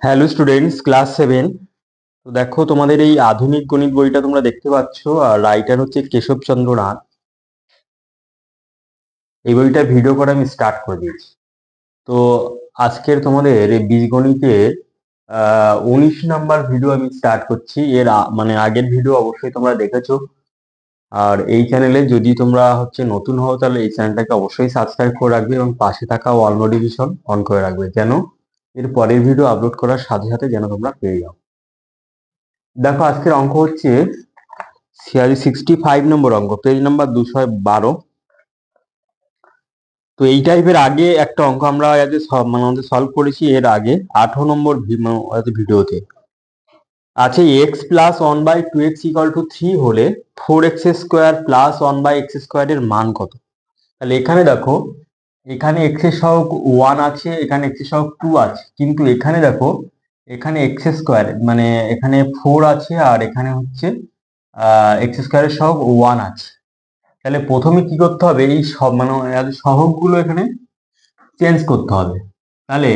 Hello students, class 7। তো দেখো, তোমাদের এই আধুনিক গণিত বইটা তোমরা দেখতে পাচ্ছ, আর রাইটার হচ্ছে কেশবচন্দ্র নাথ। এই বইটার ভিডিও করা আমি স্টার্ট করে দিয়েছি। তো আজকের তোমাদের এই বীজগণিতের 19 নাম্বার ভিডিও আমি স্টার্ট করছি। এর মানে আগের ভিডিও অবশ্যই তোমরা দেখেছো। আর এই চ্যানেলে যদি তোমরা হচ্ছে নতুন হও, তাহলে এই চ্যানেলটাকে অবশ্যই সাবস্ক্রাইব করে রাখবে এবং পাশে থাকা অল নোটিফিকেশন অন করে রাখবে, যেন এর পরের ভিডিও আপলোড করার সাথে সাথে যেন তোমরা পেয়ে যাও। দেখো, আজকের অঙ্ক হচ্ছে 65 নম্বর অঙ্ক, পেজ নাম্বার 212। তো এই টাইপের আগে একটা অঙ্ক আমরা আমাদের সলভ করেছি এর আগে 18 নম্বর ভিডিওতে। আছে এক্স প্লাস 1/2x = 3 হলে 4x² প্লাস 1/x² এর মান কত? তাহলে এখানে দেখো, এখানে x এর সহগ 1 আছে, এখানে x এর সহগ 2 আছে, কিন্তু এখানে দেখো, এখানে x² মানে এখানে 4 আছে, আর এখানে হচ্ছে x² এর সহগ 1 আছে। তাহলে প্রথমে কি করতে হবে, এই সব মানে সহগগুলো এখানে চেঞ্জ করতে হবে। তাহলে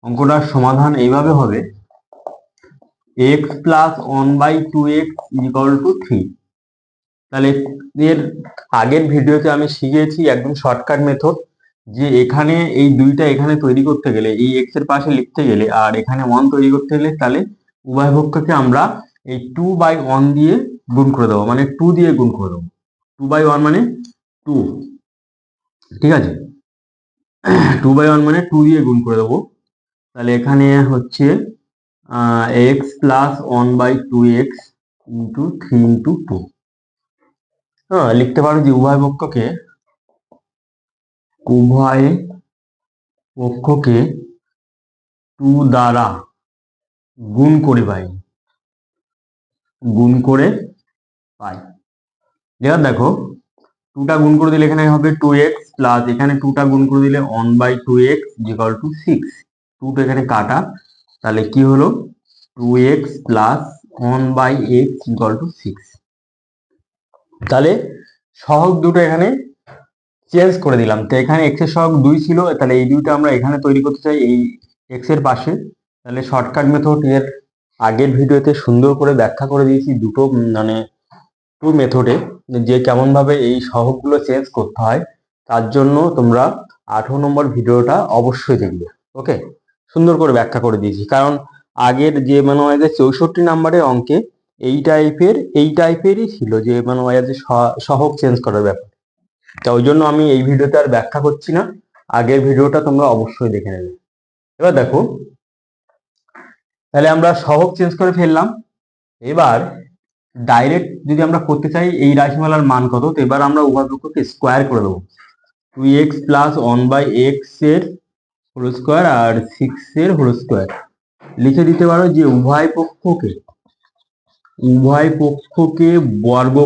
অঙ্কটার সমাধান এইভাবে হবে, x প্লাস 1/2x = 3। তাহলে এর আগের ভিডিওতে আমি শিখিয়েছি একদম শর্টকাট মেথড, যে এখানে এই দুইটা এখানে তৈরি করতে গেলে, এই x এর পাশে লিখতে গেলে আর এখানে 1 তৈরি করতে গেলে, তাহলে উভয় পক্ষকে আমরা এই 2/1 দিয়ে গুণ করে দেবো, মানে 2 দিয়ে গুণ করে দেবো। 2/1 মানে 2, ঠিক আছে। 2/1 মানে 2 দিয়ে গুণ করে দেবো। তাহলে এখানে হচ্ছে x plus 1/2x into 3 into 2। হ্যাঁ, লিখতে পারো যে উভয় পক্ষকে 2 দ্বারা গুণ করে পাই। যেমন দেখো, 2টা গুণ করে দিলে এখানে হবে 2x, প্লাস এখানে 2টা গুণ করে দিলে 1/2x = 6। 2টা এখানে কাটা, তাহলে কি হলো, 2x প্লাস 1/x = 6। তাহলে সহগ দুটো এখানে চেঞ্জ করে দিলাম। তো এখানে x এর সহগ 2 ছিল, তাহলে এই দুইটা আমরা এখানে তৈরি করতে চাই এই x এর পাশে। তাহলে শর্টকাট মেথড এর আগের ভিডিওতে সুন্দর করে ব্যাখ্যা করে দিয়েছি, দুটো মানে টু মেথডে, যে কেমন ভাবে এই সহগগুলো চেঞ্জ করতে হয়। তার জন্য তোমরা 18 নম্বর ভিডিওটা অবশ্যই দেখবে। ওকে, সুন্দর করে ব্যাখ্যা করে দিয়েছি, কারণ আগের যে মানে 64 নম্বরের অঙ্কে এই টাইপেরই ছিল, যে মানে সহগ চেঞ্জ করার ব্যাপার। তা ওই জন্য আমি এই ভিডিওতে আর ব্যাখ্যা করছি না, আগের ভিডিওটা তোমরা অবশ্যই দেখে নেবে। এবার দেখো, তাহলে আমরা সহগ চেঞ্জ করে ফেললাম। এবার ডাইরেক্ট যদি আমরা করতে চাই এই রাশিমালার মান কত, তো এবার আমরা উভয় পক্ষকে স্কোয়ার করে দেবো। 2x প্লাস 1/x এর হোল স্কোয়ার আর 6 এর হোল স্কোয়ার লিখে দিতে পারো, যে উভয় পক্ষকে বর্গ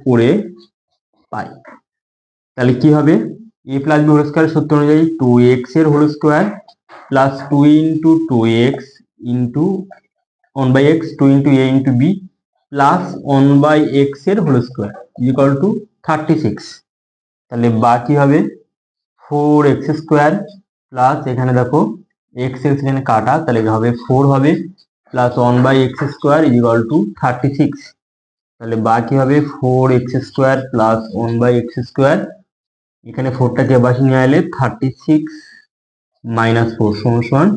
করে পাই। তাহলে কি হবে, a plus b whole square সূত্র অনুযায়ী 2x এর whole square plus 2 into 2x into 1/x, 2 into a into b plus 1/x এর হোল স্কোয়ার = 36। তাহলে বাকি হবে 4x² প্লাস এখানে দেখো x এখানে কাটা, তাহলে হবে 4 হবে প্লাস 1/x² = 36। তাহলে বাকি হবে 4x² প্লাস 1/x²। এখানে 4টাকে বাসি নিয়ে এলে 36 মাইনাস 4 সমান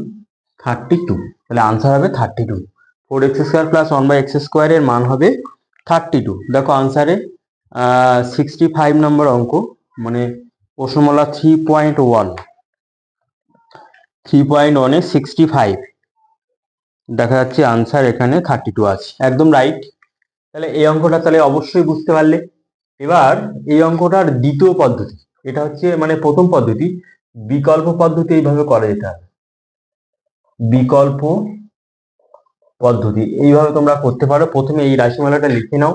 32। তাহলে আনসার হবে 32। 4x² প্লাস 1/x² এর মান হবে 32। দেখো আনসারে 65 নম্বর অঙ্ক, মানে প্রশ্নমালা 3.1 এ 65 দেখা যাচ্ছে আনসার এখানে 32 আছে, একদম রাইট। তাহলে এই অঙ্কটা তাহলে অবশ্যই বুঝতে পারলে। এবার এই অঙ্কটার দ্বিতীয় পদ্ধতি, এটা হচ্ছে মানে প্রথম পদ্ধতি, বিকল্প পদ্ধতি এইভাবে করা যেতে হবে। বিকল্প পদ্ধতি এইভাবে তোমরা করতে পারো। প্রথমে এই রাশিমালাটা লিখে নাও,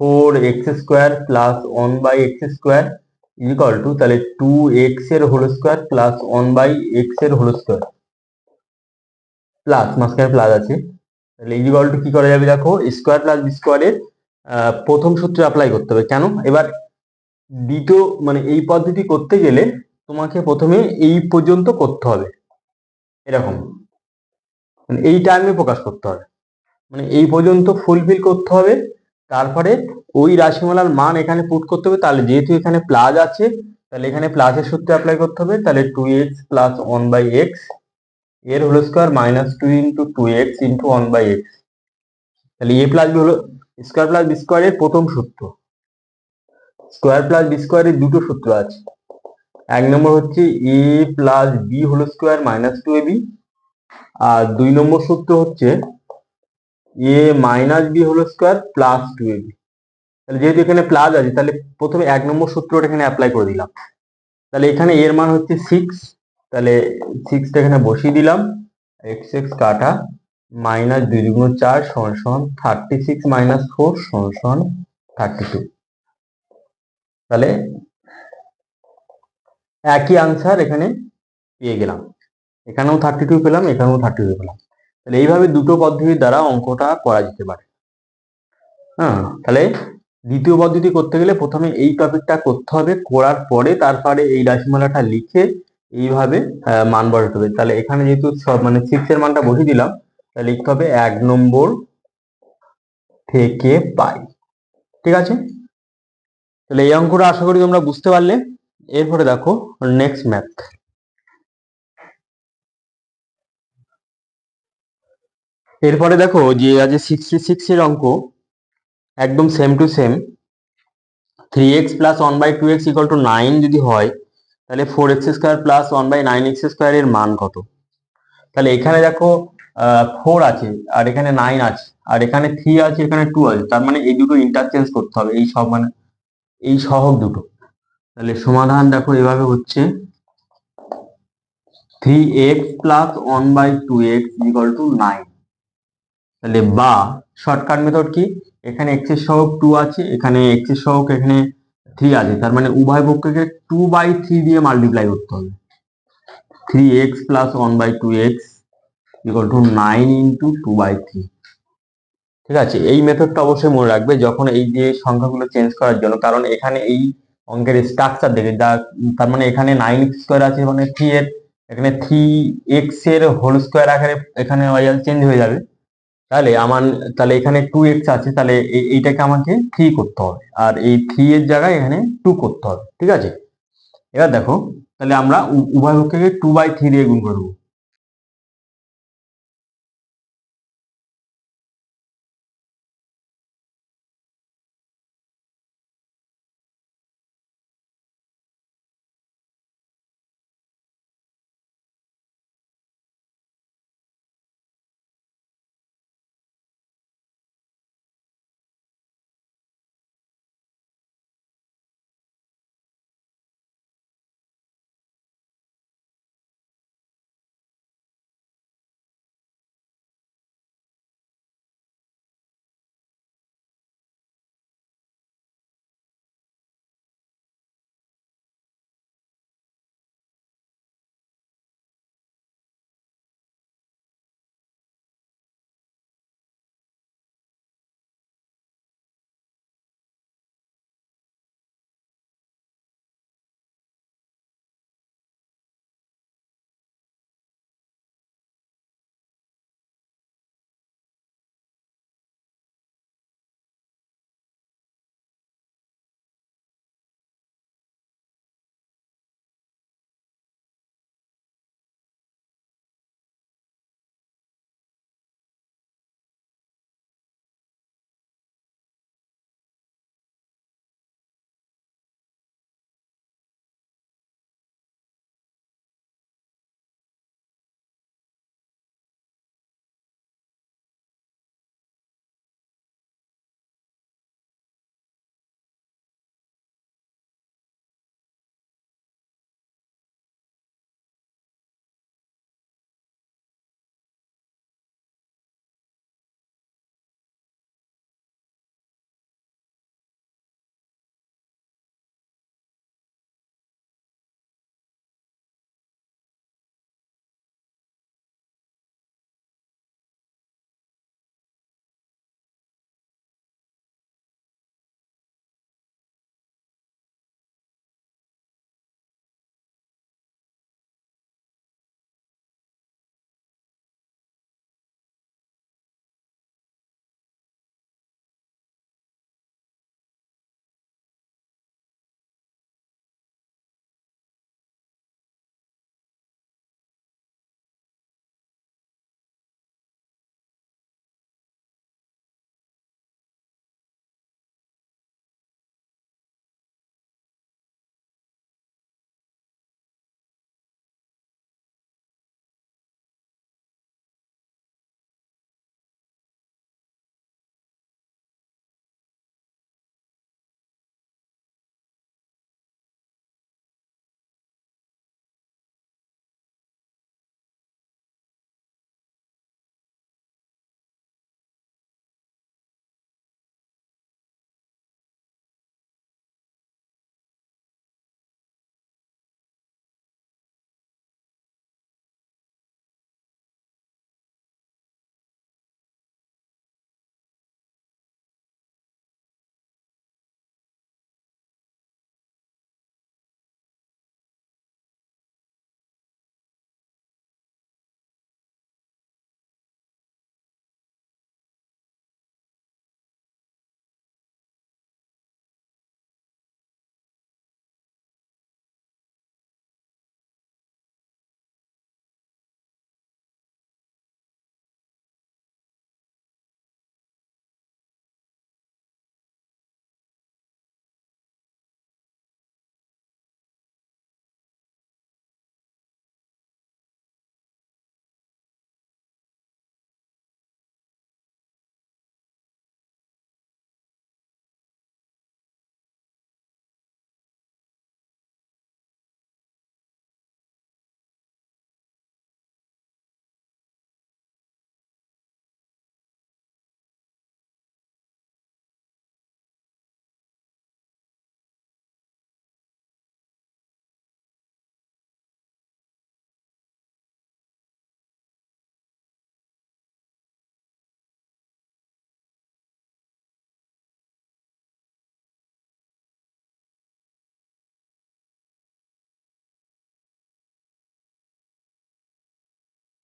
4x² প্লাস 1/x² = তাহলে 2x এর হোল স্কোয়ার প্লাস 1/x এর হোল স্কোয়ার প্লাস মাঝখানে প্লাস আছে। তাহলে কি করা যাবে, দেখো স্কোয়ার প্লাস বি স্কোয়ারের প্রথম সূত্র অ্যাপ্লাই করতে হবে। কেন, এবার দ্বিতীয় মানে এই পদ্ধতি করতে গেলে তোমাকে প্রথমে এই পর্যন্ত করতে হবে, এরকম মানে এই টার্মে প্রকাশ করতে হবে, মানে এই পর্যন্ত ফুলফিল করতে হবে। তারপরে ওই রাশিমালার মান এখানে পুট করতে হবে। তাহলে যেহেতু এখানে প্লাস আছে, তাহলে এখানে প্লাসের সূত্র অ্যাপ্লাই করতে হবে। তাহলে 2x প্লাস 1/x এর whole square minus 2 into 2x into 1/x। তাহলে এ প্লাস বি হলো স্কোয়ার প্লাস বি স্কোয়ারের প্রথম সূত্র। স্কোয়ার প্লাস বি স্কোয়ারের দুটো সূত্র আছে। এক নম্বর হচ্ছে A plus B whole square minus 2ab, আর 2 নম্বর সূত্র হচ্ছে A minus B whole square plus 2ab। তাহলে যেহেতু এখানে প্লাস আছে, তাহলে প্রথমে 1 নম্বর সূত্রটা এখানে অ্যাপ্লাই করে দিলাম। তাহলে এখানে এর মান হচ্ছে 6, তাহলে 6টা এখানে বসিয়ে দিলাম। এক্স এক্স কাটা, মাইনাস 2 দুগুণ 4 সমান সমান 36 মাইনাস 4 সমান সমান 32। তাহলে একই আনসার এখানে পেয়ে গেলাম, এখানেও 32 পেলাম, এখানেও 32 পেলাম। তাহলে এইভাবে দুটো পদ্ধতির দ্বারা অঙ্কটা করা যেতে পারে। হ্যাঁ, তাহলে দ্বিতীয় পদ্ধতি করতে গেলে প্রথমে এই টপিকটা করতে হবে, করার পরে তারপরে এই রাশিমালাটা লিখে এইভাবে মান বসাতে হবে। তাহলে এখানে যেহেতু সব মানে 6 এর মানটা বসিয়ে দিলাম, তাহলে লিখতে হবে 1 নম্বর থেকে পাই। ঠিক আছে, তাহলে এই অঙ্কটা আশা করি তোমরা বুঝতে পারলে। এরপরে দেখো নেক্সট ম্যাথ। এরপরে দেখো যে আজ 66 এর অঙ্ক, একদম same to same. 3x plus 1/2x equal to 9 যদি হয়, তাহলে 4x square plus 1/9x square এর মান কত? তাহলে এখানে দেখো 4 আছে, আর এখানে 9 আছে, আর এখানে 3 আছে, এখানে 2 আছে। তার মানে এই দুটো ইন্টারচেঞ্জ করতে হবে, এই সব মানে এই সহগ দুটো। তাহলে সমাধান দেখো এভাবে হচ্ছে 3x plus 1/2x equal to 9। তাহলে বা শর্টকাট মেথড কি, এখানে x এর সহগ 2 আছে, এখানে x এর সহগ এখানে 3 আছে। তার মানে উভয় পক্ষকে 2/3 দিয়ে মাল্টিপ্লাই করতে হবে। 3x plus 1/2x equal to 9 into 2/3। ঠিক আছে, এই মেথডটা অবশ্যই মনে রাখবে যখন এই যে সংখ্যাগুলো চেঞ্জ করার জন্য, কারণ এখানে এই অঙ্কের স্ট্রাকচার দেখে যা, তার মানে এখানে 9x স্কোয়ার আছে, মানে 3 এর এখানে 3x এর হোল স্কোয়ার আকারে এখানে চেঞ্জ হয়ে যাবে। তাহলে এখানে 2x আছে, তাহলে এইটাকে আমাকে 3 করতে হবে, আর এই 3 এর জায়গায় এখানে 2 করতে হবে। ঠিক আছে, এবার দেখো তাহলে আমরা উভয় পক্ষকে 2/3 দিয়ে গুণ করবো।